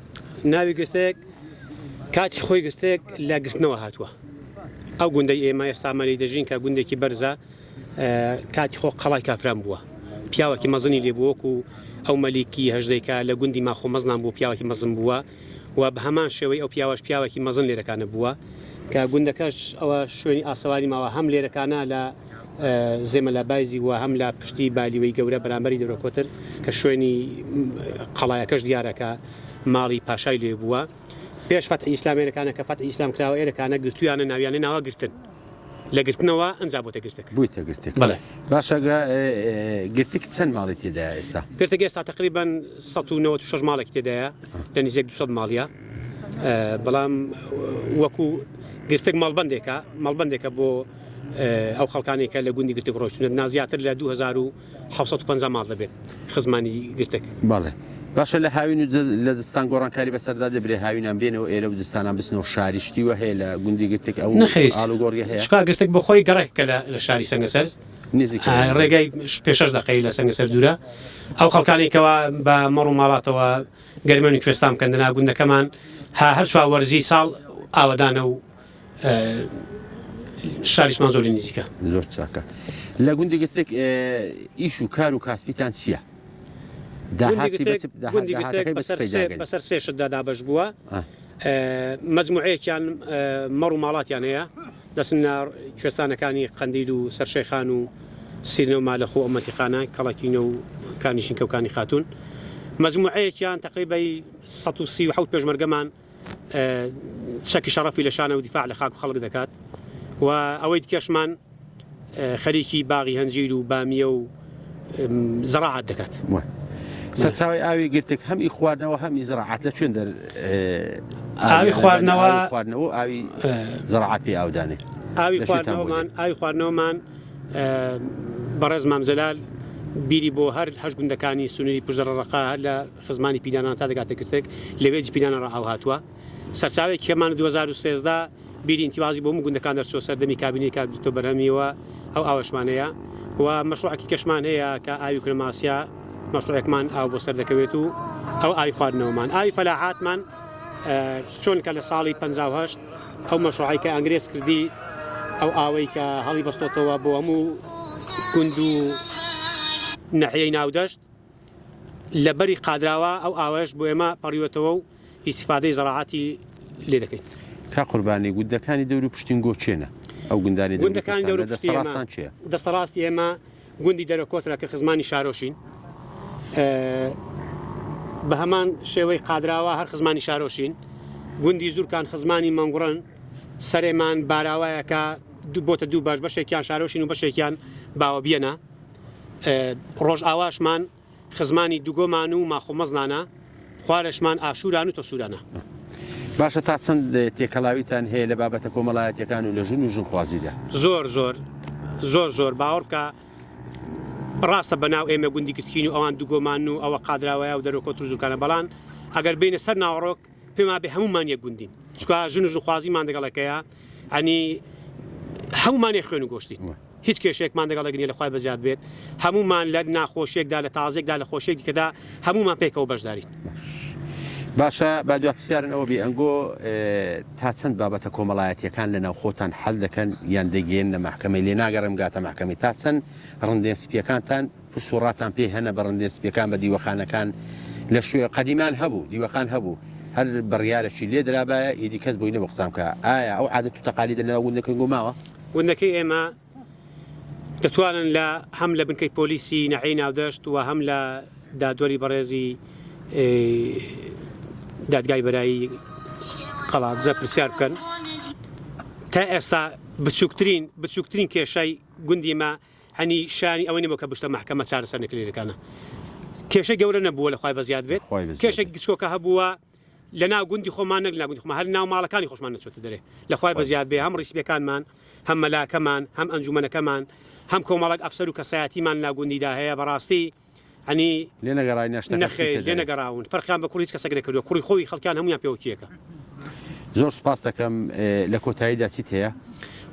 ناوی گرتێک کاتی خۆی گرتێک لە گرتنەوە هاتووە ئەو گوندەی ئێمە ئێستامەری دەژین کە گوندێکی بەرزە کاتی خۆ قەڵای کافران بووە پیاوەکی مەزنی لێ بووەکو ئەو مەلیکی هەژدەیکە لە گوندی ماخۆ مەزنان بوو پیاوەکی مەزن بووە و بە هەمان شێوەی ئەو پیاوەکی مەزن لێرەکانە بووە کە گوندەکەش ئەوە شوێنی ئاسەواری ماوە هەم لێرەکانە لە زێمە لە بایزی وە هەم لە پشتی بالیوەی گەورە بەرامبەری دەوروکۆتر کە شوێنی قەڵایەکەش دیارەکە ماڵی پاشای لێ بووە پێش فەتح ئیسلامێرەکانە کە فەتح ئیسلام کراوە ئێرەکانە گرتویانە ناویانە ناوە گرتن لە گرتنەوە ئەنجا بۆتە گرتک بوویتە گرتک باشە گرتک چەند ماڵی تێدایە ئێستا؟ گرتک ئێستا تقریبان 196 ماڵێک تێدایە لە نزیک 200 ماڵیە بەڵام وەکو گرتک ماڵبندێکە بۆ ئەو خەڵکانێکە لە گوندی گرتک ڕۆشتونە نازیاتر لە 2750 ماڵ دەبێت خزمانی گرتک باڵێ باشە لە هاوین لە دەستان گۆڕانکاری بەسەردا دەبرێ هاوینان بێنەوە ئێرە و دستانان بستنەوە شاریشتیوە هەیە لە گوندی گرتک ئەو ئاڵوگۆڕی هەیە چکار گرتک بە خۆی گەڕێککە لە شاری سەنگەسەر ڕێگای پێشەش دقەی لە سەنگەسەر دوورە ئەو خەڵکانێکەوە بە مەڕ و ماڵاتەوە گەرمێنی کوێستان بکەندنا گوندەکەمان هەر چاوەرزی ساڵ ئاوەدانە و شاریشمان زۆری نزیکە زۆر چاکە لە گوندی گرتک ئیش و کار و کاسبیتان چییە؟ بەسەر سێشتدا دابش بووە مەجموعەیەکیان مەڕ و ماڵاتیان هەیە دەستن کوێستانەکانی قەندیل و سەرشەیخان و سیرنە و مالەخۆ ئەمەتیخانە کەڵەکینە و کانیشین کەوکانی خاتون مەجموعەیەکیان تقریبای 137 پێشمەرگەمان شەکی شەڕەفی لە شانە و دیفاع لە خاک و خەڵک دەکات و ئەوەی دیکەشمان خەریکی باغی هەنجیر و بامیە و زەراعات دەکات سەرچاوی ئاوی گرتک هەم ئی خواردنەوە هەم ئی زەراعات لە چێن ئاوی خواردنەوە ئاوی زەراعات پێ ئاودانێ ئاوی خواردنەوەمان بەڕێز مامزەلال بیری بۆ هەر هەش گوندەکانی سنووری پژدەڕەقا هەر لە خزمانی پیلانان تا دەگاتە گرتک لەوێجی پیلانە ڕاو هاتووە سەرچاوێکی کەمان 2013 بیری انتیوازی بۆ هەموو گوندەکان دەرچۆ سەردەمی کابینەی کابینێتۆ بەرهەمیەوە ئەو ئاوەشمانەیە و مەشروعێکی کەشمان هەیە کە ئاوی کرماسیا مەشروعێکمان ئاو بۆ سەر دەکەوێت و ئەو ئاوی خواردنەوەمان ئاوی فەلاحاتمان چۆن کە لە ساڵی 58 ئەو مەشروعی کە ئەنگرێز کردی ئەو ئاوەی کە هەڵی بەستۆتەوە بۆ هەموو گوند و نەحیەی ناودەشت لە بەری قادراوە ئەو ئاوەش بۆ ئێمە پەڕیوەتەوە و ئیسیفادەی زەراعاتی لێ دەکەین کا قوربانی گوندەکانی دەور و پشتین گۆ چێنە ئەو گوندانی دەستەڕاستان چییە؟ دەستەڕاستی ئێمە گوندی دەرەکۆترا کە خزمانی شارۆشین بە هەمان شێوەی قادراوە هەر خزمانی شارۆشین گوندی زورکان خزمانی مەنگوڕن سەرێمان باراوایەکە بۆتە دوو باش بەشێکیان شارۆشین و بەشێکیان باوە بیەنە ڕۆژ ئاواشمان خزمانی دوگۆمان و ماخۆ مەزنانە خوارشمان ئاشوران و تۆسوورانە باشە تا چەند تێکەڵاویتان هەیە لە بابەتە کۆمەڵایەتیەکان و لە ژن و ژنخوازیدا زۆر باوەڕ بکە ڕاستە بەناو ئێمە گوندی گرتکین و ئەوان دوگۆمان و ئەوە قادراوەیە و دەرۆکۆت و زورکانە بەڵان ئەگەر بینە سەر ناوەڕۆک پێما بێ هەمومان یەک گوندین چکە ژن و ژنخوازیمان دەگەڵەکەیە ئەنی هەمومان یەک خوێن و گۆشتین هیچ کێشێکمان دەگەڵەگەنیە لە خوای بەزیاد بێت هەمومان لە ناخۆشیێکدا لە تازێکدا لە خۆشیێکی کەدا هەمومان پێکەوە بەشدارین باشە با دو پرسیارن ئەوە بێ ئەنگۆ تا چەند بابەتە کۆمەڵایەتیەکان لە ناو خۆتان حەل دەکەن یان دەگەێن لە مەحکەمەی لێ ناگەڕم گاتە مەحکەمەی تا چەند ڕندێن سپیەکانتان پرسوڕاتان پێ هەنە بە ڕندێن سپیەکان بە دیوەخانەکان لە شوێ قەدیمان هەبوو دیوەخان هەبوو هەر بڕیارەشی لێ درابایە ئیدی کەس بۆی نە بە قسام کە ئایا ئەو عادەت و تەقالیدە لەناو گوندەکەی گۆماوە گوندەکەی ئێمە دەتوانن لە هەم لە بنکەی پۆلیسی نەحیەی ناودەشت و هەم لە دادوەری بەڕێزی دادگای بەرایی قەڵاتزە پرسیار بکەن تا ئێستا بچووکترین کێشەی گوندیمە هەنی شانی ئەوەی نەبوو کە بشتە مەحکەمە چارەسەر نەکرێرەکانە کێشە گەورە نەبووە لە خوای بەزیاد بێت کێشێک گچکۆکە هەبووە لە ناو گوندی خۆمان نەک ناگوندی خۆمان هەر ناو ماڵەکانی خۆشمان نەچۆتە دەرێ لە خوای بەزیاد بێ هەم ڕیسپیەکانمان هەم مەلاکەمان هەم ئەنجومەنەکەمان هەم کۆمەڵک ئەفسەر و کەسایەتیمان ناگوندیدا هەیە بەڕاستی ئەنی لێ نەگەڕاون فەرقیان بە کوڕی هیچ کەسێک نەکردووە کوڕی خۆی خەڵکیان هەمویان پێوەکیەکە زۆر سوپاس دەکەم لە کۆتاییدا چیت هەیە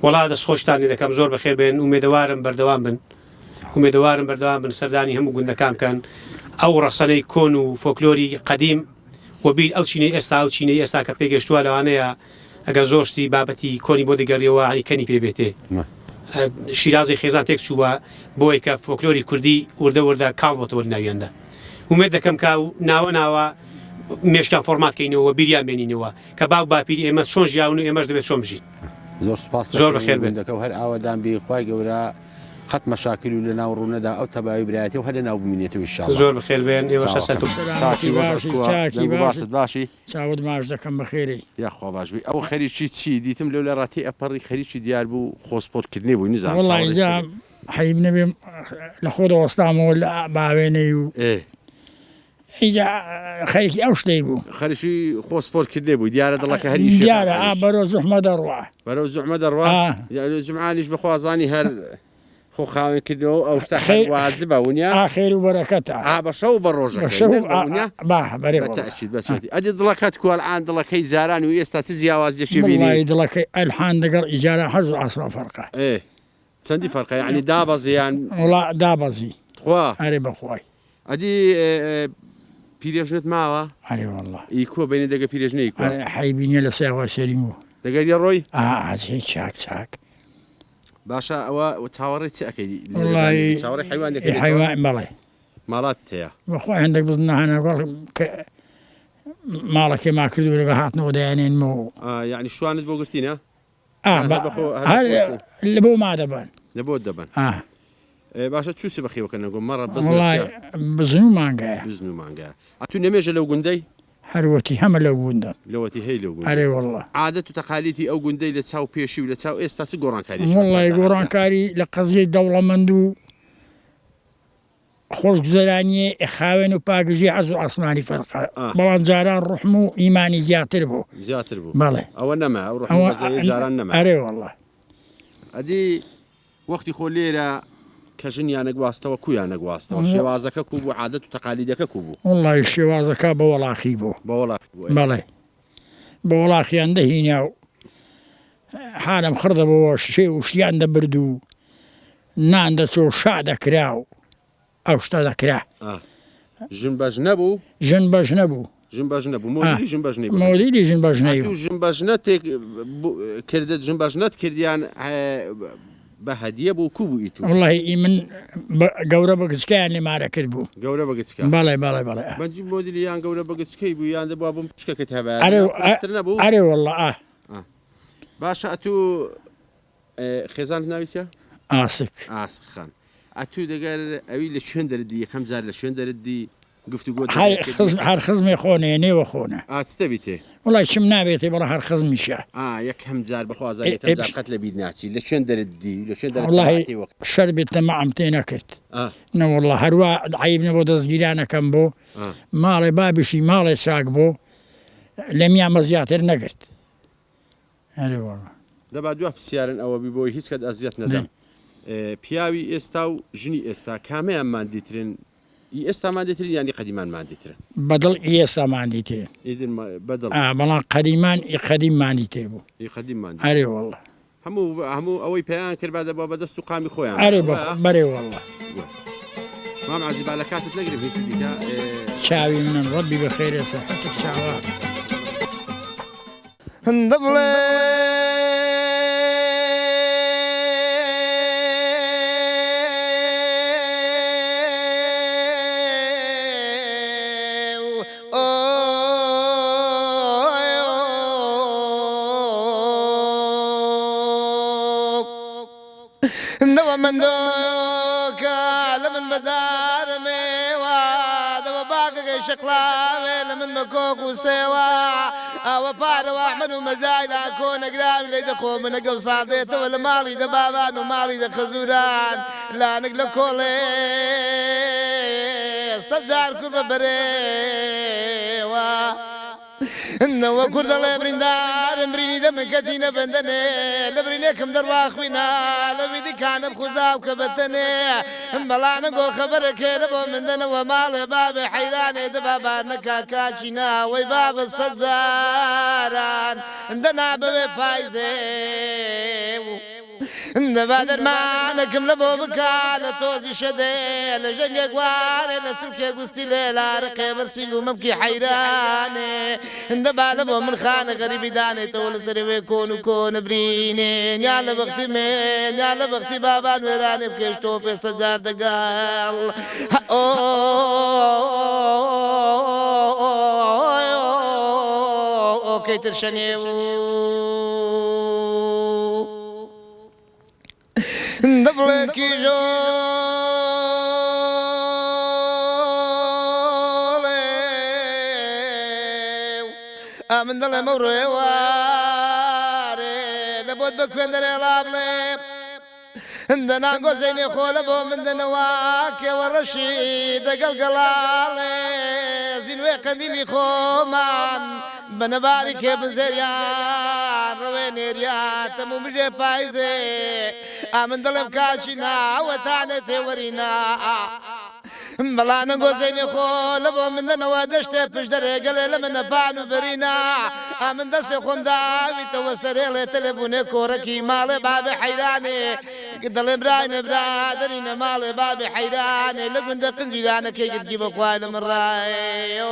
وەڵا دەستخۆشتانی دەکەم زۆر بەخێر بێن ئومێدەوارم بەردەوام بن ومێدەوارم بەردەوام بن سەردانی هەموو گوندەکان بکەن ئەو ڕەسەنەی کۆن و فۆکلۆری قەدیم وەبیر ئەو چینەی ئێستا و چینەی ئێستا کە پێگەشتووە لەوانەیە ئەگەر زۆرشتی بابەتی کۆنی بۆ دەگەڕیەوە هەنی کەنی پێبێتێ شیرازی خێزان تێک چووە بۆی کە فۆکلۆری کوردی وردە وردە کاڵ بۆتەوە ناویاندا ومێ دەکەم کا و ناوە مێشکان فۆرماتکەینەوە بیریان بێنینەوە کە باو باپیری ئێمە چۆن ژیاون و ئێمەش دەبێت چۆن بژین زۆر سپاس زۆر بەخێر بێت دەکە و هەر ئاوادان بێ خوای گەورە قەت مەشاکل و لە ناو ڕوونەدا ئەو تەباوی برایەتی و هەر لە ناو بمینێتەوە ئینشاءالله زۆر بەخێر بێن ئێوە شەسەت و باست باشی چاوت ماش دەکەم بەخێری یاخوا باش بی ئەو خەریکی چی دیتم لەو لە ڕاتی ئەپەڕی خەریکی دیار بوو خۆسپۆرتکردنی بووی نزانم وڵی اینجا حەیب نەبێم لە خۆ دەوەستامەوە لە باوێنەی و اینجا خەریکی ئەو شتەی بوو خەریکی خۆسپۆرتکردنی بووی دیارە دڵەکە هەریش دیارە بەرەو زوحمە دەڕوا بەرەو زوحمە دەڕوا جمعانیش بەخوازانی هەر خۆ خاوێنکردنەوە ئەو شتا واجبە ونیا خێر و بەرەکەتە بە شەو بە ڕۆژەکە بەتەشید بەچێتی ئەدی دڵەکەت کووەڵعان دڵەکەی زاران و ئێستا چ جیاوازیەکی بینی دڵەکەی ئەلحان دەگەڵ ئیجارە هەرز و ئاسرا فەرقە چەندی فەرقە یعنی دابەزیان وڵا دابەزی خوا هەرێ بەخوای ئەدی پیرێژنت ماوە ئەرێ وەڵڵا ئیکۆ بینی دەگە پیرێژنەی کووە حەیبینیە لە سێوا سەریم بوو دەگەری ڕۆی ئازی چاک باشە ئەوە چاوەڕێ چی ئەەکەی چاوەڕێ حیوان بەڵێ ماڵات هەیە بەخوای هەندێک بزنهانەگەڵ ماڵەکەی ما کردو لەگە هاتنەوە دەیانێنمەوە یعنی شوانت بۆ گرتینە لە بۆ ما دەبن لە بۆ دەبن باشە چوسی بەخێوەکە نەگۆ مەڕە بزن و مانگایە بزن و مانگایە ئەتو نەمێژە لەو گوندەی هەروەتی هەمە لەو گوندە لەوەتی هەی لەو ئەرێ وەڵڵا عادەت و تەقالیتی ئەو گوندەی لە چاو پێشی و لە چاو ئێستا چ گۆڕانکاری وەڵڵای گۆڕانکاری لە قەزیەی دەوڵەمەند و خۆشگوزەرانیە ئەخاوێن و پاگژی حەز و ئاسمانی فەرقە بەڵام جاران ڕحم و ئیمانی زیاتر بوو بەڵێ ئەوە نەما ئەو ڕحم جاران نەما ئەرێ وەڵڵا ئەدی وەختی خۆ لێرە کە ژنیان نەگواستەوە کویان نەگواستەوە شێوازەکە کو بوو عادەت و تەقالیدەکە کو بوو وڵڵای شێوازەکە بە وەڵاخی بوو بەڵێ بە وەڵاخیان دەهینیا و حالم خردەبەوە شێ و شتیان دەبرد و نان دەچۆ شا دەکرا و ئەو شتە دەکرا ژن بەژ نەبوو ژن بەژ نەبوو ژن بەژ نەبوو مۆدیلی ژن بەژنەی مۆدیلی ژن بەژنەی ژن بەژنە تێک کردت ژن بەژنەت کردیان بە هەدیە بوو کو بوو ئیتو وڵی من گەورە بەگچکیان لێمارە کرد بوو گەورە بەگچکە بەڵێ بەڵێ بەڵێ بەنجی مۆدیلی یان گەورە بەگچکەی بوو یان دەبوا بم پشکەکەت هەبە نەبوو ئەرێ وەڵڵا باشە ئەتو خێزان ناویسە ئاسک خان ئەتو دەگەر ئەوی لە شوێن دەردی یەکەم جار لە شوێن دەردی گفتوگۆ هەر خزمی خۆنێ نێوە خۆنە ئاستەبیتێ وڵای چم نابێتێ بەڵە هەر خزمیشە یەکەم جار بەخوازان قەت لە بیر ناچی لە شوێن دەردی لە شوێن شەر بێت لە مەعام تێ نەکرد نەوەڵڵا هەروە عیب نەبۆ دەستگیرانەکەم بۆ ماڵێ بابیشی ماڵێ چاک بۆ لە میامە زیاتر نەگرت هەرێ وەڵڵا دەبا دووە پرسیارن ئەوە بی بۆی هیچ کەت ئەزیەت نەدەم پیاوی ئێستا و ژنی ئێستا کامیان مادیترن ئێستا مادیترین ینی قەدیمان مادیترن بەدڵ ئێستا مادیترن بەڵام قەدیمان قەدیم مادیتر بوو ئەرێ وەڵڵا هەموو ئەوەی پێیان کرد بە بەدەست و قامی خۆیان ئەرێ بەرێ وەڵڵا مام عزیبا لە کاتت نەگرم هیچ دیکە چاوی منم ڕەبی بەخێرێ سەحەتت چاوات هەندە بڵێ من دوكا لمن مدار ميوا دوا باقي شقلاوي لمن مكوك وسيوا او بارو احمد ومزايلا كون قرام لي دخو من قو صاديت ولا مالي دا بابان ومالي دا خزوران لا نقل كولي سجار كرب بريوا إنه وكرد الله برندار بريني دم كتينا بندني لبرينيكم درواخ وينا لبيدي كان بخزاو كبتني ملانا قو خبرك لبو من دنا ومال باب حيراني دبابا نكاكاشينا ويباب الصداران دنا ببي فايزي دەبا دەرمانەکەم لە بۆ بکە لە تۆزی شەدێ لە ژەنگێک وارێ لە سلکێ گوستی لێ لارە قێبەرسینگ و مەمکی حەیرانێ دەبا لە بۆ من خانە غەریبی دانێتەوە لە سەرێوێ کۆن و کۆنە برینێن یا لە بەختی من یا لە بەختی بابان وێرانێ بکەش تۆ پێ سەجار دەگەڵ ئۆکەیتر شەنێ و دەبڵێکی ژۆڵێ ئامن دەڵێ مەڕۆێوارێ لە بۆت بە خوێندەرێ ڵا بڵێ دەنان گۆزەینێ خۆ لە بۆ من دەنەوە کێوە ڕەشی دەگەڵ گەڵاڵێ زینوێ قەندیلی خۆمان بەنەباری کێ بزێریان ڕەوێ نێریاتەم و مژێ پایزێ ئامن دەڵێم کاشی ناوەتانە تێوەرینا بەڵانە گۆزەینێ خۆ لە بۆ من دەنەوە دەشتێ پشت دەرێگەلێ لە منە پان و بەرینا ئامن دەستێ خۆم داویتەوە سەرێڵێتە لێبوونێ کۆڕەکی ماڵێ بابێ حەیرانێ دەڵێ برایە برادەرینە ماڵێ بابێ حەیرانێ لە گوندە قنجیرانەکەی گرتی بەخوای لە من ڕایێ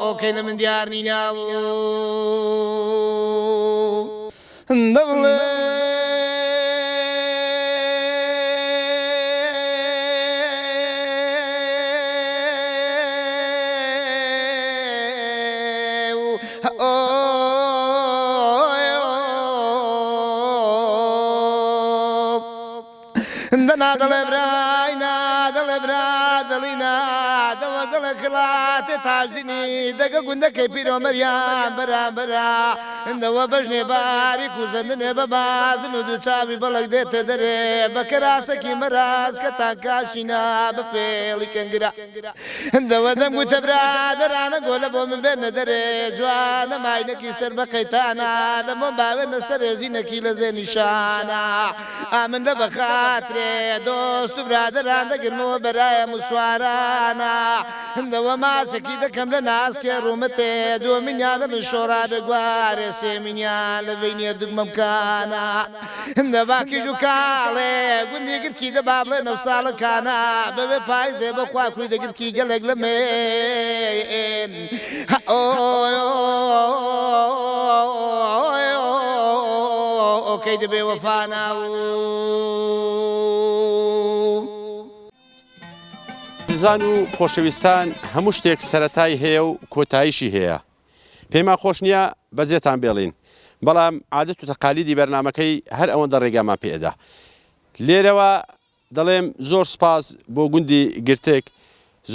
ئۆکەی لە من دیار نیناوە دەبڵێ دەڵێ برای نادەڵێ برادەڵی نادەوە دڵە کڵاتێ تاژدینی دەگە گوندەکەی پیرۆمەریان بەرامبەرا ئەوە بەژنێ باریک و زەندنێ بە بازن و دووچاوی بەڵک دێتە دەرێ بە کەراسەکی مەراز کە تاکاشینا بە فێڵی کەنگرا ئەوە دەم گوتە برادەرانە گۆلە بۆ من بێنە دەرێ جوانە ماینەکی سەر بە قەیتانە لەمۆ باوێنە سەر ێزینەکی لە زێنیشانە ئامن لە بەخاترێ دۆست و برادەران دەگرمەوە بەرایە موسوارانە ئەوە ماسێکی دەکەم لە ناسکێ ڕوومەتێ دووە منیان لە من شۆڕا بێگوارێ سێ منیان لە بەی نێردگمە بکانە باکی و کاڵێ گوندی گرکی دەبا بڵێ نەو ساڵەکانە بەوێ پایزێ بە خواکوی دەگرکی گەلێک لە مێن ئۆکەی دەبێ وەفانە زان و خۆشەویستان هەموو شتێک سەرەتای هەیە و کۆتاییشی هەیە پێمان خۆش نییە بەجێتان بێڵین بەڵام عادەت و تەقالیدی بەرنامەکەی هەر ئەوەندە ڕێگامان پێدا لێرەوە دەڵێم زۆر سپاس بۆ گوندی گرتێک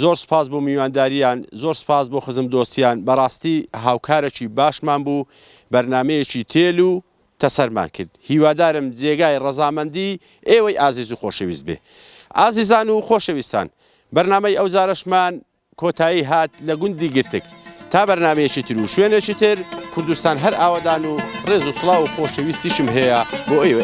زۆر سپاس بۆ میوانداریان زۆر سپاس بۆ خزم دۆستیان بەڕاستی هاوکارێکی باشمان بوو بەرنمەیەکی تێل و تەسەرمان کرد هیوادارم جێگای ڕەزامەندی ئێوەی ئازیز و خۆشەویست بێ ئازیزان و خۆشەویستان بەرنامەی ئەو زارەشمان کۆتایی هات لە گوندی گرتک تا بەرنمەیەکی تر و شوێنێکی تر کوردستان هەر ئاوادان و ڕێز و سڵاو و خۆشەویستیشم هەیە بۆ ئێوە